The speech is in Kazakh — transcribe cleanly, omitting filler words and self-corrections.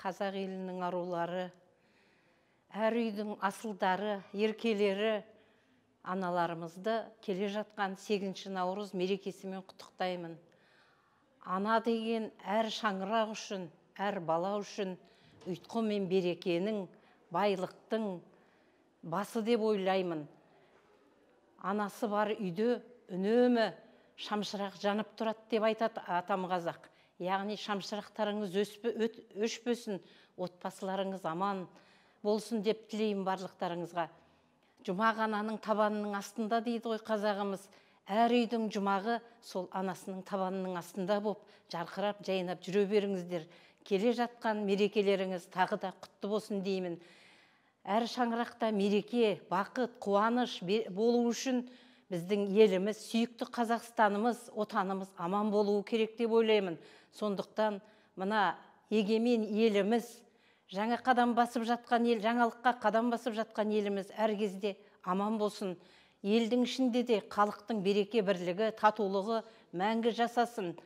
қазақ елінің арулары, әр үйдің асылдары, еркелері, аналарымызды келе жатқан 8 наурыз мерекесімен құттықтаймын. Ана деген әр шаңырақ үшін, әр бала үшін ұйытқы мен берекенің, байлықтың басы деп ойлаймын. Анасы бар үйде үнемі шамшырақ жанып тұрады деп айтады атам қазақ. Яғни шамшырақтарыңыз өшпесін, отбасыларыңыз аман болсын деп тілеймін барлықтарыңызға. Жұмақ ананың табанының астында дейді ғой қазағымыз. Әр үйдің жұмағы сол анасының табанының астында боп, жарқырап, жайнап жүре беріңіздер. Келе жатқан мерекелеріңіз тағы да құтты болсын деймін. Әр шаңырақта мереке, бақыт, қуаныш болу үшін біздің еліміз, сүйікті Қазақстанымыз, отанымыз аман болуы керек деп ойлаймын. Сондықтан мына егемен еліміз, жаңа қадам басып жатқан ел, жаңалыққа қадам басып жатқан еліміз әр кезде аман болсын. Елдің ішінде де халықтың береке бірлігі, татулығы мәңгі жасасын.